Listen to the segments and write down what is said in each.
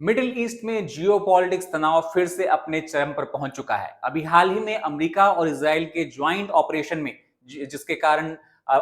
Middle east में geopolitics तनाव फिर से अपने चरम पर पहुंच चुका है। अभी हाल ही में अमेरिका और इजराइल के ज्वाइंट ऑपरेशन में जिसके कारण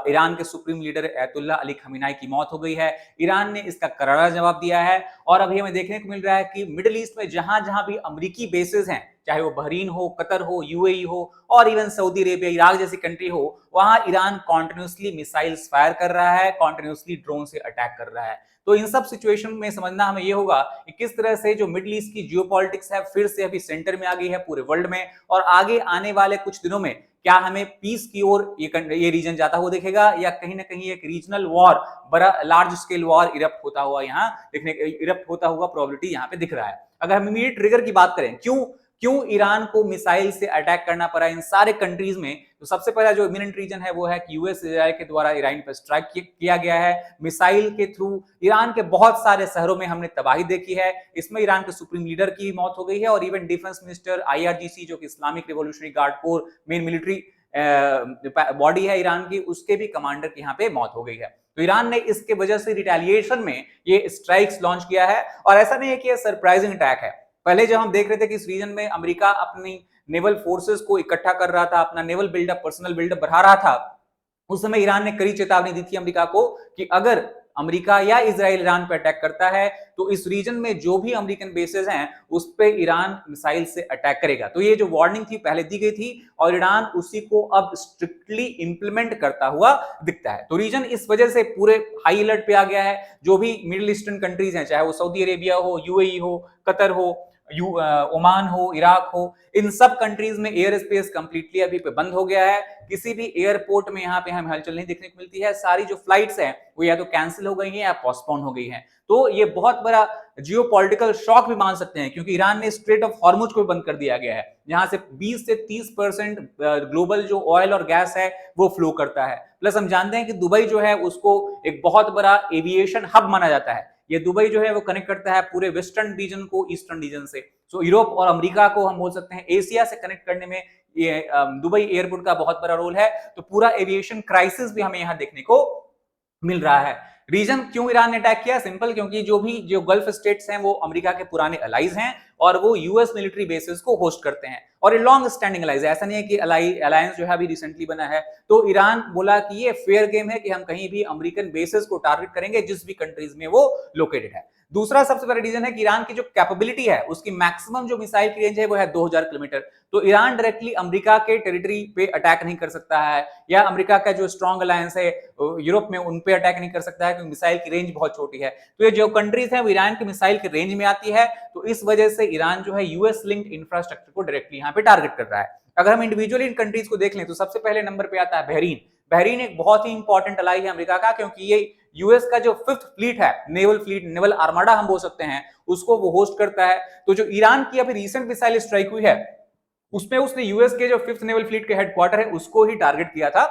ईरान के सुप्रीम लीडर अयतुल्ला अली खमीनाई की मौत हो गई है। ईरान ने इसका करारा जवाब दिया है और अभी हमें देखने को मिल रहा है कि मिडिल ईस्ट में जहां जहां भी अमेरिकी बेसेस हैं, चाहे वो बहरीन हो, कतर हो, यूएई हो और इवन सऊदी अरेबिया, इराक जैसी कंट्री हो, वहां ईरान कॉन्टिन्यूसली मिसाइल्स फायर कर रहा है, कॉन्टिन्यूसली ड्रोन से अटैक कर रहा है। तो इन सब सिचुएशन में समझना हमें ये होगा कि किस तरह से जो मिडिल ईस्ट की जियोपॉलिटिक्स है फिर से अभी सेंटर में आ गई है पूरे वर्ल्ड में, और आगे आने वाले कुछ दिनों में क्या हमें पीस की ओर ये रीजन जाता हुआ दिखेगा या कहीं ना कहीं एक रीजनल वॉर, बड़ा लार्ज स्केल वॉर इरप्ट होता हुआ यहाँ इरप्ट होता हुआ प्रोबेबिलिटी यहाँ पे दिख रहा है। अगर हम इमीडिएट ट्रिगर की बात करें, क्यों क्यों ईरान को मिसाइल से अटैक करना पड़ा इन सारे कंट्रीज में, तो सबसे पहला जो इमिनेंट रीजन है वो है कि यूएस इजराइल के द्वारा ईरान पर स्ट्राइक किया गया है। मिसाइल के थ्रू ईरान के बहुत सारे शहरों में हमने तबाही देखी है। इसमें ईरान के सुप्रीम लीडर की मौत हो गई है और इवन डिफेंस मिनिस्टर आईआरजीसी, जो कि Islamic revolutionary guard core main military body है ईरान की, उसके भी कमांडर की यहाँ पे मौत हो गई है। तो ईरान ने इसके वजह से रिटेलिएशन में ये स्ट्राइक्स लॉन्च किया है और ऐसा नहीं है कि ये सरप्राइजिंग अटैक है। पहले जब हम देख रहे थे कि इस रीजन में अमेरिका अपनी नेवल फोर्सेस को इकट्ठा कर रहा था, अपना नेवल बिल्डअप, पर्सनल बिल्डअप बढ़ा रहा था, उस समय ईरान ने कड़ी चेतावनी दी थी अमेरिका को कि अगर अमेरिका या इजराइल ईरान पर अटैक करता है तो इस रीजन में जो भी अमेरिकन बेसेस हैं उस पे ईरान मिसाइल से अटैक करेगा। तो ये जो वार्निंग थी पहले दी गई थी और ईरान उसी को अब स्ट्रिक्टली इंप्लीमेंट करता हुआ दिखता है। तो रीजन इस वजह से पूरे हाई अलर्ट पे आ गया है। जो भी मिडिल ईस्टर्न कंट्रीज हैं, चाहे वो सऊदी अरेबिया हो, यूएई हो, कतर हो, ओमान हो, इराक हो, इन सब कंट्रीज में एयर स्पेस कंप्लीटली अभी पे बंद हो गया है। किसी भी एयरपोर्ट में यहाँ पे हमें हलचल नहीं देखने को मिलती है। सारी जो फ्लाइट्स हैं वो या तो कैंसिल हो गई हैं या पोस्टपोन हो गई हैं। तो ये बहुत बड़ा जियोपॉलिटिकल शॉक भी मान सकते हैं, क्योंकि ईरान ने स्ट्रेट ऑफ हॉर्मुज को बंद कर दिया गया है, जहां से 20 से 30% ग्लोबल जो ऑयल और गैस है वो फ्लो करता है। प्लस हम जानते हैं कि दुबई जो है उसको एक बहुत बड़ा एविएशन हब माना जाता है। ये दुबई जो है वो कनेक्ट करता है पूरे वेस्टर्न रीजन को ईस्टर्न रीजन से। सो यूरोप और अमेरिका को हम बोल सकते हैं एशिया से कनेक्ट करने में ये दुबई एयरपोर्ट का बहुत बड़ा रोल है। तो पूरा एविएशन क्राइसिस भी हमें यहां देखने को मिल रहा है। रीजन क्यों ईरान ने अटैक किया, सिंपल, क्योंकि जो गल्फ स्टेट्स हैं वो अमेरिका के पुराने अलाइज हैं और वो यूएस मिलिट्री बेसिस को होस्ट करते हैं और ये लॉन्ग स्टैंडिंग अलाइज है। ऐसा नहीं है कि अलायंस जो है अभी रिसेंटली बना है। तो ईरान बोला कि ये फेयर गेम है कि हम कहीं भी अमेरिकन बेसिस को टारगेट करेंगे जिस भी कंट्रीज में वो लोकेटेड है। दूसरा सबसे बड़ा रीजन है कि ईरान की जो कैपेबिलिटी है, उसकी मैक्सिमम जो मिसाइल की रेंज है वो है 2000 किलोमीटर। तो ईरान डायरेक्टली अमेरिका के टेरिटरी पे अटैक नहीं कर सकता है, या अमेरिका का जो स्ट्रॉन्ग अलायंस है यूरोप में उन पे अटैक नहीं कर सकता है, क्योंकि मिसाइल की रेंज बहुत छोटी है। तो ये जो कंट्रीज हैं वो ईरान की मिसाइल की रेंज में आती है। तो इस वजह से ईरान जो है यूएस लिंक्ड इंफ्रास्ट्रक्चर को डायरेक्टली यहाँ पे टारगेट कर रहा है। अगर हम इंडिविजुअली इन कंट्रीज को देख लें तो सबसे पहले नंबर पे आता है बहरीन। बहरीन एक बहुत ही इंपॉर्टेंट अलाई है अमेरिका का, क्योंकि ये यूएस का जो 5th फ्लीट है, नेवल फ्लीट, नेवल आर्माडा हम बोल सकते हैं, उसको वो होस्ट करता है। तो जो ईरान की अभी रिसेंट मिसाइल स्ट्राइक हुई है उसमें उसने यूएस के जो 5th नेवल फ्लीट के हेडक्वार्टर है उसको ही टारगेट किया था।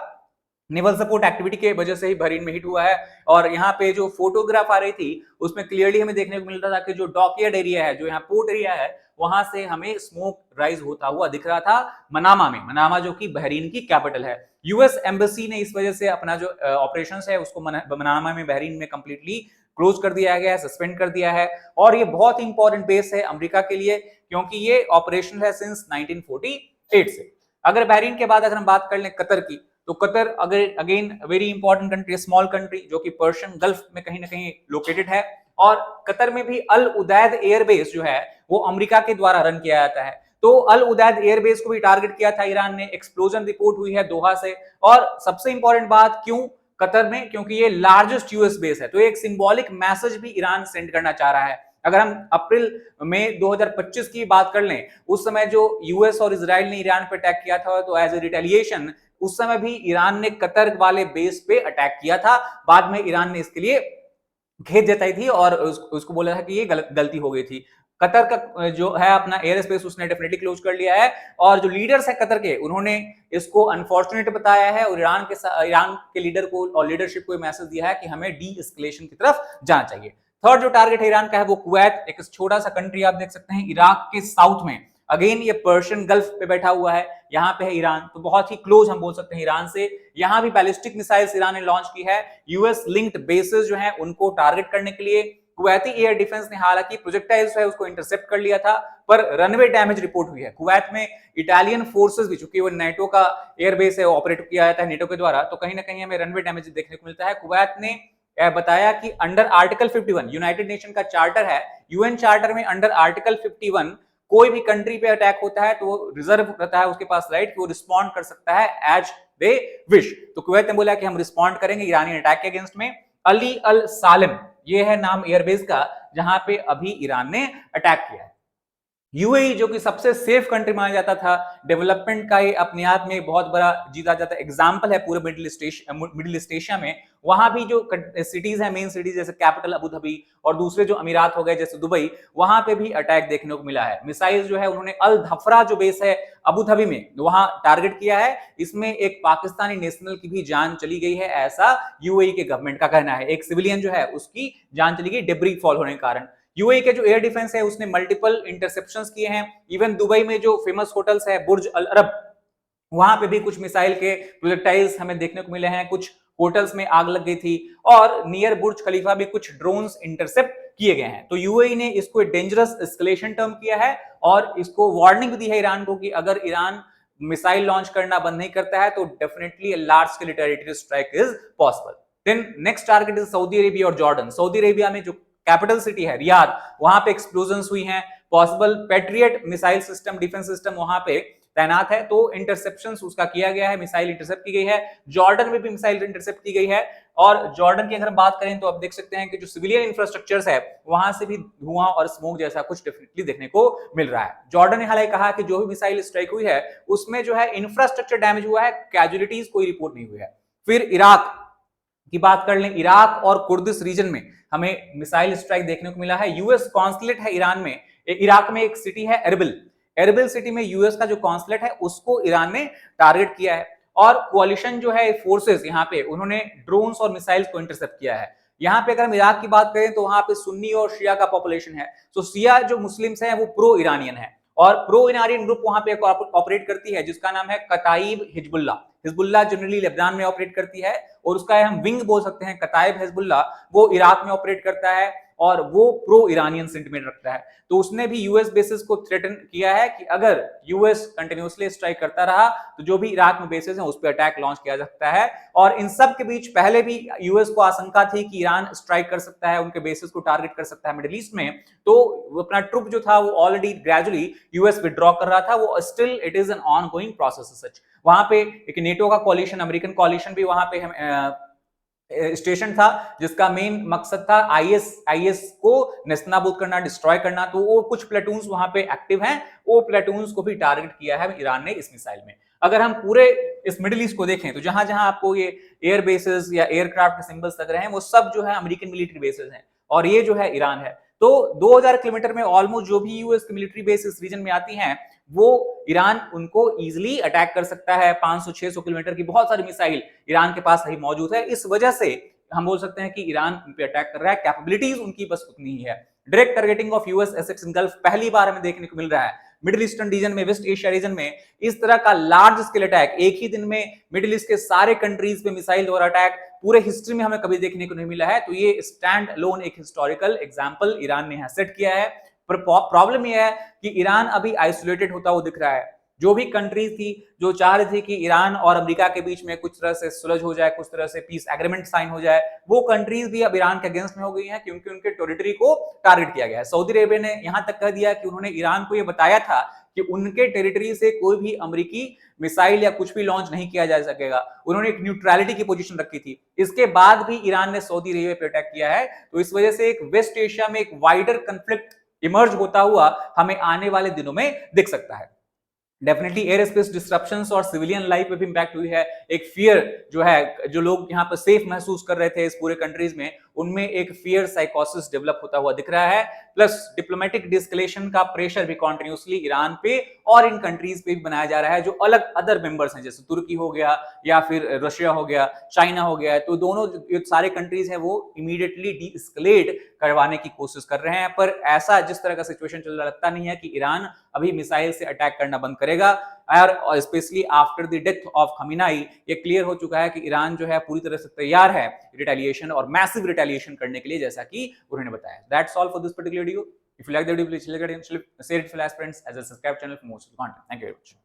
नेवल सपोर्ट एक्टिविटी के वजह से ही बहरीन में हिट हुआ है। और यहाँ पे जो फोटोग्राफ आ रही थी उसमें क्लियरली हमें देखने को मिल रहा था कि जो डॉकयार्ड एरिया है, जो यहाँ पोर्ट एरिया है, वहां से हमें स्मोक राइज होता हुआ दिख रहा था मनामा में। मनामा जो कि बहरीन की कैपिटल है। यूएस एम्बेसी ने इस वजह से अपना जो ऑपरेशन है उसको मनामा में, बहरीन में कंप्लीटली क्लोज कर दिया गया है, सस्पेंड कर दिया है। और ये बहुत इंपॉर्टेंट बेस है अमेरिका के लिए, क्योंकि ये ऑपरेशन है सिंस 1948 से। अगर बहरीन के बाद अगर हम बात कर लें कतर की, तो कतर अगर again very important country, small country, जो कि पर्शियन गल्फ में कहीं ना कहीं लोकेटेड है। और कतर में भी अल उदैद एयरबेस जो है वो अमेरिका के द्वारा रन किया जाता है। तो अल उदैद एयरबेस को भी टारगेट किया था ईरान ने। एक्सप्लोजन रिपोर्ट हुई है दोहा से। और सबसे इंपॉर्टेंट बात, क्यों कतर में, क्योंकि ये लार्जेस्ट यूएस बेस है। तो एक सिंबॉलिक मैसेज भी ईरान सेंड करना चाह रहा है। अगर हम अप्रैल में 2025 की बात कर लें, उस समय जो यूएस और इजराइल ने ईरान पर अटैक किया था, तो एज ए रिटेलिएशन उस समय भी ईरान ने कतर वाले बेस पे अटैक किया था। बाद में ईरान ने इसके लिए खेद जताई थी और उसको बोला था कि ये गलती हो गई थी। कतर का जो है अपना एयर स्पेस उसने डेफिनेटली क्लोज कर लिया है। और जो लीडर्स है कतर के, उन्होंने इसको अनफॉर्चुनेट बताया है और ईरान के लीडर को और लीडरशिप को मैसेज दिया है कि हमें डी एस्केलेशन की तरफ जाना चाहिए। थर्ड जो टारगेट है ईरान का है वो कुवैत, एक छोटा सा कंट्री आप देख सकते हैं इराक के साउथ में। अगेन ये पर्शियन गल्फ पे बैठा हुआ है, यहाँ पे है ईरान, तो बहुत ही क्लोज हम बोल सकते हैं ईरान से। यहाँ भी बैलिस्टिक मिसाइल्स ईरान ने लॉन्च की है यूएस लिंक्ड बेसेस जो हैं उनको टारगेट करने के लिए। कुवैती एयर डिफेंस ने हालांकि प्रोजेक्टाइल है उसको इंटरसेप्ट कर लिया था, पर रनवे डैमेज रिपोर्ट हुई है। कुवैत में इटालियन फोर्सेस भी, चूंकि वो नेटो का एयरबेस है, ऑपरेट किया जाता है नेटो के द्वारा, तो कहीं ना कहीं हमें रनवे डैमेज देखने को मिलता है। कुवैत ने बताया कि अंडर आर्टिकल 51 यूनाइटेड नेशन का चार्टर है, यूएन चार्टर में अंडर आर्टिकल 51 कोई भी कंट्री पे अटैक होता है तो वो रिजर्व रहता है उसके पास राइट कि वो रिस्पॉन्ड कर सकता है एज दे विश। तो कुवैत ने बोला कि हम रिस्पॉन्ड करेंगे ईरानी अटैक के अगेंस्ट में। अली अल सालिम ये है नाम एयरबेस का जहां पे अभी ईरान ने अटैक किया है। यूएई जो कि सबसे सेफ कंट्री माना जाता था, डेवलपमेंट का ये अपने आप में बहुत बड़ा जीता जाता एग्जांपल है पूरे मिडिल ईस्ट एशिया में। वहां भी जो सिटीज है, मेन सिटीज जैसे कैपिटल अबू धाबी और दूसरे जो अमीरात हो गए जैसे दुबई, वहां पे भी अटैक देखने को मिला है। मिसाइल जो है उन्होंने अल धफरा जो बेस है अबू धाबी में वहां टारगेट किया है, इसमें एक पाकिस्तानी नेशनल की भी जान चली गई है, ऐसा यूएई के गवर्नमेंट का कहना है। एक सिविलियन जो है उसकी जान चली गई डेब्री फॉल होने के कारण। यूएई के जो एयर डिफेंस है उसने मल्टीपल इंटरसेप्शंस किए हैं। इवन दुबई में जो फेमस होटल्स है बुर्ज अल अरब, वहां पे भी कुछ मिसाइल के प्रोजेक्टाइल्स हमें देखने को मिले हैं। कुछ होटल्स में आग लग गई थी और नियर बुर्ज खलीफा भी कुछ ड्रोन्स इंटरसेप्ट किए गए हैं। तो यूएई ने इसको डेंजरस एस्केलेशन टर्म किया है और इसको वार्निंग भी दी है ईरान को कि अगर ईरान मिसाइल लॉन्च करना बंद नहीं करता है तो definitely a large scale territory strike is possible. Then next target is Saudi Arabia और जॉर्डन। सऊदी अरेबिया में जो कैपिटल सिटी है रियाद, वहां पे एक्सप्लोजन्स हुई हैं। Possible patriot missile system, defence system वहां पे तैनात है, तो इंटरसेप्शंस उसका किया गया है, मिसाइल इंटरसेप्ट की गई है। जॉर्डन में भी मिसाइल इंटरसेप्ट की गई है। और जॉर्डन की अगर हम बात करें तो आप देख सकते हैं कि जो सिविलियन इंफ्रास्ट्रक्चर्स है वहां से भी धुआं और स्मोक जैसा कुछ डेफिनेटली देखने को मिल रहा है। जॉर्डन ने हालांकि कहा कि जो भी मिसाइल स्ट्राइक हुई है उसमें जो है इंफ्रास्ट्रक्चर डैमेज हुआ है, कैजुअलिटीज कोई रिपोर्ट नहीं हुई है। फिर इराक की बात कर लें, इराक और कुर्दिश रीजन में हमें मिसाइल स्ट्राइक देखने को मिला है। यूएस कॉन्सुलेट है ईरान में, इराक में एक सिटी है एरबिल, एरबिल सिटी में यूएस का जो कॉन्सुलेट है उसको ईरान ने टारगेट किया है। और कोalition जो है फोर्सेस यहाँ पे उन्होंने ड्रोन्स और मिसाइल्स को इंटरसेप्ट किया है। यहाँ पे अगर हम इराक की बात करें तो वहां पे सुन्नी और शिया का पॉपुलेशन है। तो शिया जो मुस्लिम्स हैं वो प्रो ईरानियन है और प्रो ईरानियन ग्रुप वहां पे ऑपरेट करती है जिसका नाम है कताइब हिजबुल्ला। हिजबुल्ला जनरली लेबनान में ऑपरेट करती है और उसका हम विंग बोल सकते हैं कताइब हिजबुल्ला, वो इराक में ऑपरेट करता है और वो प्रो ईरानियन सेंटिमेंट रखता है। तो उसने भी यूएस बेसिस को थ्रेटन किया है कि अगर यूएस कंटिन्यूअसली स्ट्राइक करता रहा तो जो भी इराक में बेसिस हैं उस पर अटैक लॉन्च किया जा सकता है। और इन सब के बीच पहले भी यूएस को आशंका थी कि ईरान स्ट्राइक कर सकता है, उनके बेसिस को टारगेट कर सकता है मिडिल ईस्ट में। तो अपना ट्रुप जो था वो ऑलरेडी ग्रेजुअली यूएस विड्रॉ कर रहा था, वो still it is an on going process सच। वहां पे एक नेटो का कोलिशन, अमेरिकन कोलिशन भी वहां पे स्टेशन था जिसका मेन मकसद था आईएस को नेस्तनाबूद करना, डिस्ट्रॉय करना। तो वो कुछ प्लेटून्स वहां पे एक्टिव हैं, वो प्लेटून्स को भी टारगेट किया है ईरान ने इस मिसाइल में। अगर हम पूरे इस मिडिल ईस्ट को देखें तो जहां जहां आपको ये एयर बेसेस या एयरक्राफ्ट के सिंबल्स लग रहे हैं वो सब जो है अमेरिकन मिलिट्री बेसेस हैं और ये जो है ईरान है। तो 2000 किलोमीटर में ऑलमोस्ट जो भी यूएस की मिलिट्री बेस इस रीजन में आती हैं वो ईरान उनको इजीली अटैक कर सकता है। 500-600 किलोमीटर की बहुत सारी मिसाइल ईरान के पास ही मौजूद है। इस वजह से हम बोल सकते हैं कि ईरान उन पे अटैक कर रहा है, कैपेबिलिटीज उनकी बस उतनी ही है। Direct targeting of US assets in gulf पहली बार हमें देखने को मिल रहा है मिडिल ईस्टर्न रीजन में, वेस्ट एशिया रीजन में। इस तरह का लार्ज स्केल अटैक एक ही दिन में मिडिल ईस्ट के सारे कंट्रीज पे मिसाइल द्वारा अटैक पूरे हिस्ट्री में हमें कभी देखने को नहीं मिला है। तो ये स्टैंड अलोन एक हिस्टोरिकल एग्जांपल ईरान ने यहां सेट किया है। पर प्रॉब्लम यह है कि ईरान अभी आइसोलेटेड होता हुआ दिख रहा है। जो भी कंट्रीज थी जो चाह रही थी कि ईरान और अमेरिका के बीच में कुछ तरह से सुलझ हो जाए, कुछ तरह से पीस एग्रीमेंट साइन हो जाए, वो कंट्रीज भी अब ईरान के अगेंस्ट में हो गई हैं क्योंकि उनके टेरिटरी को टारगेट किया गया है। सऊदी अरेबिया ने यहां तक कह दिया कि उन्होंने ईरान को यह बताया था कि उनके टेरिटरी से कोई भी अमेरिकी मिसाइल या कुछ भी लॉन्च नहीं किया जा सकेगा। उन्होंने एक न्यूट्रलिटी की पोजीशन रखी थी। इसके बाद भी ईरान ने सऊदी अरेबिया पर अटैक किया है। तो इस वजह से एक वेस्ट एशिया में एक वाइडर कंफ्लिक्ट इमर्ज होता हुआ हमें आने वाले दिनों में दिख सकता है। डेफिनेटली एयर स्पेस डिस्ट्रप्शंस और सिविलियन लाइफ पे भी इंपैक्ट हुई है। एक फियर जो है, जो लोग यहाँ पर सेफ महसूस कर रहे थे इस पूरे कंट्रीज में, उनमें एक फियर साइकोसिस डेवलप होता हुआ दिख रहा है। प्लस डिप्लोमेटिक डिस्कलेशन का प्रेशर भी कॉन्टिन्यूसली ईरान पे और इन कंट्रीज पे भी बनाया जा रहा है जो अलग अदर मेंबर्स हैं, जैसे तुर्की हो गया या फिर रशिया हो गया, चाइना हो गया। तो दोनों जो सारे कंट्रीज हैं वो इमीडिएटली डी एस्केलेट करवाने की कोशिश कर रहे हैं। पर ऐसा जिस तरह का सिचुएशन चल रहा लगता नहीं है कि ईरान अभी मिसाइल से अटैक करना बंद करेगा। और specially after the death of Khamenei ये क्लियर हो चुका है कि ईरान जो है पूरी तरह से तैयार है रिटेलिएशन और मैसिव रिटेलिएशन करने के लिए, जैसा कि उन्होंने बताया। That's all for this particular video. If you like the video, please share it with your friends as well as subscribe channel for more content. Thank you very much.